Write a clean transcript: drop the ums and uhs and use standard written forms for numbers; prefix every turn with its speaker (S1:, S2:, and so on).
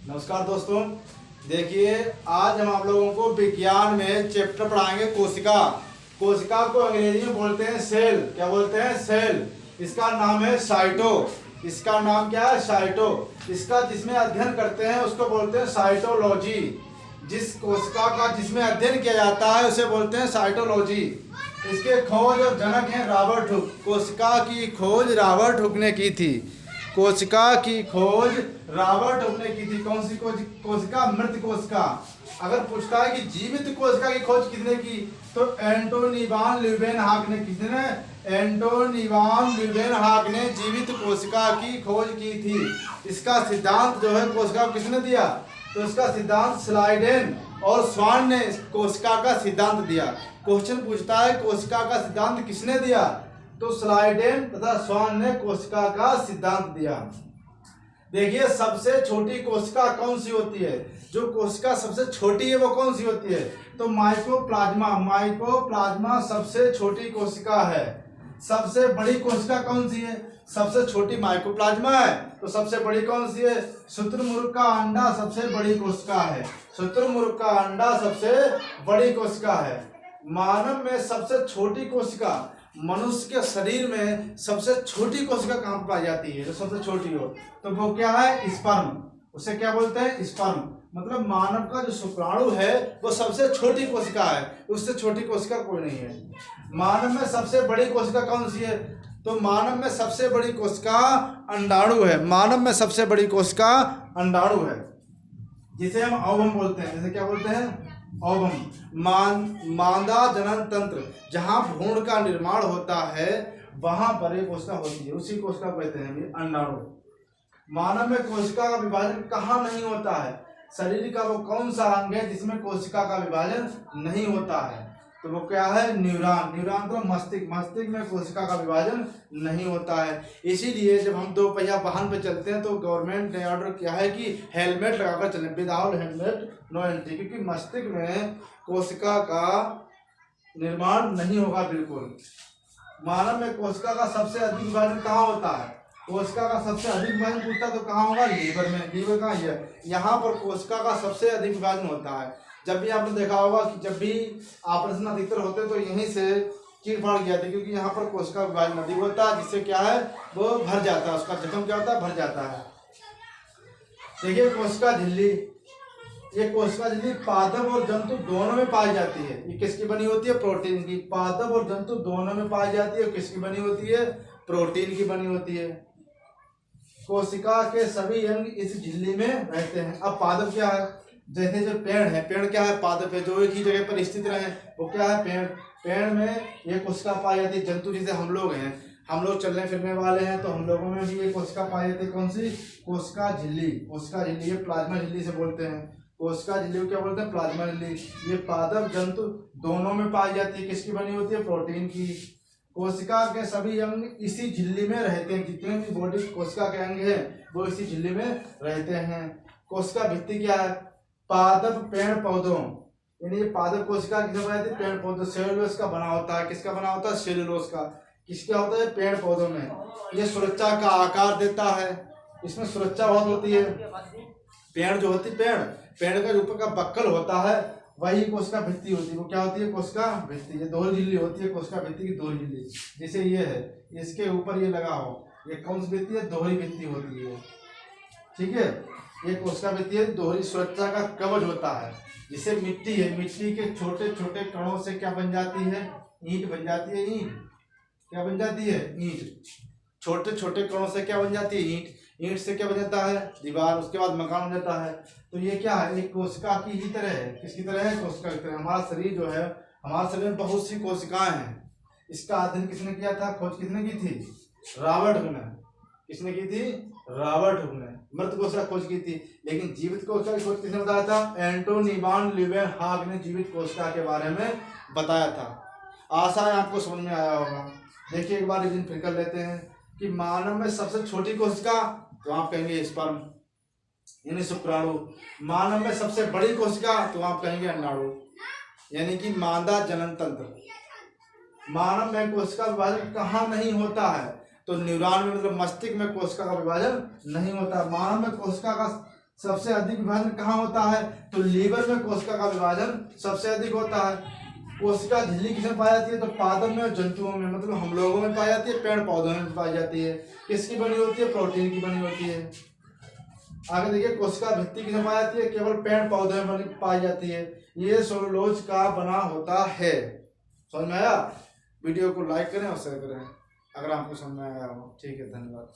S1: नमस्कार दोस्तों, देखिए आज हम आप लोगों को विज्ञान में चैप्टर पढ़ाएंगे कोशिका। कोशिका को अंग्रेजी में बोलते हैं सेल। क्या बोलते हैं? सेल। इसका नाम है साइटो। इसका नाम क्या है? साइटो। इसका जिसमें अध्ययन करते हैं उसको बोलते हैं साइटोलॉजी। जिस कोशिका का जिसमें अध्ययन किया जाता है उसे बोलते हैं साइटोलॉजी। इसके खोज और जनक हैं रॉबर्ट हुक। कोशिका की खोज रॉबर्ट हुक ने की थी। कोशिका की खोज रॉबर्ट हुक ने की थी। कौन सी कोशिका? मृत कोशिका। अगर पूछता है कि जीवित कोशिका की खोज किसने की, तो एंटोनी वान ल्यूवेनहॉक ने। किसने? एंटोनी वान ल्यूवेनहॉक ने जीवित कोशिका की खोज की थी। इसका सिद्धांत जो है कोशिका को किसने दिया? तो इसका सिद्धांत स्लाइडेन और स्वान ने कोशिका का सिद्धांत दिया। क्वेश्चन पूछता है कोशिका का सिद्धांत किसने दिया, तो स्लाइडेन तथा स्वान ने कोशिका का सिद्धांत दिया। देखिए सबसे छोटी कोशिका कौन सी होती है? जो कोशिका सबसे छोटी है वो कौन सी होती है? तो माइकोप्लाज्मा। माइकोप्लाज्मा सबसे छोटी कोशिका है। सबसे बड़ी कोशिका कौन सी है? सबसे छोटी माइकोप्लाज्मा है। तो सबसे बड़ी कौन सी है? शुतुरमुर्ग का अंडा सबसे बड़ी कोशिका है। शुतुरमुर्ग का अंडा सबसे बड़ी कोशिका है। मानव में सबसे छोटी कोशिका, मनुष्य के शरीर में सबसे छोटी कोशिका कहाँ पाई जाती है? जो सबसे छोटी हो तो वो क्या है? स्पर्म। उसे क्या बोलते हैं? स्पर्म। मतलब मानव का जो शुक्राणु है वो सबसे छोटी कोशिका है, उससे छोटी कोशिका कोई नहीं है। मानव में सबसे बड़ी कोशिका कौन सी है? तो मानव में सबसे बड़ी कोशिका अंडाणु है। मानव में सबसे बड़ी कोशिका अंडाणु है, जिसे हम ओवम बोलते हैं। जैसे क्या बोलते हैं? ओवम। मादा जनन तंत्र, जहाँ भ्रूण का निर्माण होता है वहां पर एक कोशिका होती है, उसी कोशिका को कहते हैं अंडाणु। मानव में कोशिका का विभाजन कहाँ नहीं होता है? शरीर का वो कौन सा अंग है जिसमें कोशिका का विभाजन नहीं होता है? तो वो क्या है? न्यूरॉन। न्यूरॉन तो मस्तिष्क। मस्तिष्क में कोशिका का विभाजन नहीं होता है। इसीलिए जब हम दो पहिया वाहन पे चलते हैं तो गवर्नमेंट ने ऑर्डर किया है कि हेलमेट लगाकर चलें। विदाउट हेलमेट नो एंट्री, क्योंकि मस्तिष्क में कोशिका का निर्माण नहीं होगा बिल्कुल। मानव में कोशिका का सबसे अधिक विभाजन कहाँ होता है? कोशिका का सबसे अधिक विभाजन पूछता तो कहाँ होगा? लीवर में। लीवर कहाँ है? यहाँ पर कोशिका का सबसे अधिक विभाजन होता है। जब भी आपने देखा होगा कि जब भी ऑपरेशन अधिकतर होते तो यहीं से चीर फाड़ गया था, क्योंकि यहाँ पर कोशिका विभाजन अधिक होता है, जिससे क्या है वो भर जाता है। उसका जख्म क्या होता है? भर जाता है। देखिए कोशिका झिल्ली। ये कोशिका झिल्ली पादप और जंतु दोनों में पाई जाती है। ये किसकी बनी होती है? प्रोटीन की। पादप और जंतु दोनों में पाई जाती है। किसकी बनी होती है? प्रोटीन की बनी होती है। कोशिका के सभी अंग इस झिल्ली में रहते हैं। अब पादप क्या है? जैसे जो पेड़ है, पेड़ क्या है? पादप है। जो एक ही जगह पर स्थित रहे वो क्या है? पेड़। पेड़ में ये कोशिका पाई जाती है। जंतु जैसे हम लोग हैं, हम लोग चलने फिरने वाले हैं, तो हम लोगों में भी ये कोशिका पाई जाती है। कौन सी? कोशिका झिल्ली। कोशिका झिल्ली, ये प्लाज्मा झिल्ली से बोलते हैं। कोशिका झिल्ली को क्या बोलते हैं? प्लाज्मा झिल्ली। ये पादप जंतु दोनों में पाई जाती है। किसकी बनी होती है? प्रोटीन की। कोशिका के सभी अंग इसी झिल्ली में रहते हैं। जितने भी बॉडी कोशिका के अंग हैं वो इसी झिल्ली में रहते हैं। कोशिका भित्ति क्या है? पादप पेड़ पौधों, यानी ये पादप कोशिका किससे बनाती है? पेड़ पौधों। सेलुलोज का बना होता है। किसका बना होता है? सेलुलोज का। किसका होता है? पेड़ पौधों में। ये सुरक्षा का आकार देता है, इसमें सुरक्षा बहुत होती है। पेड़ जो होती है, पेड़ का ऊपर का बक्कल होता है वही कोशिका भित्ति होती है। वो क्या होती है? कोशिका भित्ति। ये दोहरी झिल्ली होती है कोशिका भित्ति की। दोहरी झिल्ली जैसे ये है, इसके ऊपर ये लगा हो, ये कौन सी भित्ति है? दोहरी भित्ति होती है। ठीक है, ये कोशिका भित्ति है। दोहरी सुरक्षा का कवच होता है। जिसे मिट्टी है, मिट्टी के छोटे छोटे कणों से क्या बन जाती है? ईंट बन जाती है। ईंट क्या बन जाती है? ईंट। छोटे छोटे कणों से क्या बन जाती है? ईंट। ईंट से क्या बन जाता है? दीवार। उसके बाद मकान बन जाता है। तो ये क्या है? एक कोशिका की ही तरह है। किसकी तरह है? कोशिका की तरह। हमारा शरीर जो है, हमारे शरीर में बहुत सी कोशिकाएं हैं। इसका अध्ययन किसने किया था? खोज किसने की थी? रॉबर्ट हुक ने। किसने की थी? रॉबर्ट हुक ने मृत कोशिका खोज की थी। लेकिन जीवित कोशिका की खोज किसने बताया था? एंटोनी वान ल्यूवेनहॉक ने जीवित कोशिका के बारे में बताया था। आशा है आपको समझ में आया होगा। देखिए एक बार रिवीजन फिर कर लेते हैं कि मानव में सबसे छोटी कोशिका, तो आप कहेंगे स्पर्म यानी शुक्राणु। मानव में सबसे बड़ी कोशिका, तो आप कहेंगे अंडाणु यानी कि मादा जनन तंत्र। मानव में कोशिका विभाजन कहाँ नहीं होता है? तो न्यूरॉन में, मतलब मस्तिष्क में कोशिका का विभाजन नहीं होता। मानव में कोशिका का सबसे अधिक विभाजन कहाँ होता है? तो लीवर में कोशिका का विभाजन सबसे अधिक होता है। कोशिका झिल्ली किसमें पाई जाती है? तो पादप में और जंतुओं में, मतलब हम लोगों में पाई जाती है, पेड़ पौधों में पाई जाती है। किसकी बनी होती है? प्रोटीन की बनी होती है। आगे देखिए, कोशिका भित्ति किसमें पाई जाती है? केवल पेड़ पौधों में पाई जाती है। ये सेलुलोज का बना होता है। समझ में आया? वीडियो को लाइक करें और शेयर करें अगर आपको समझ में आया हो। ठीक है, धन्यवाद।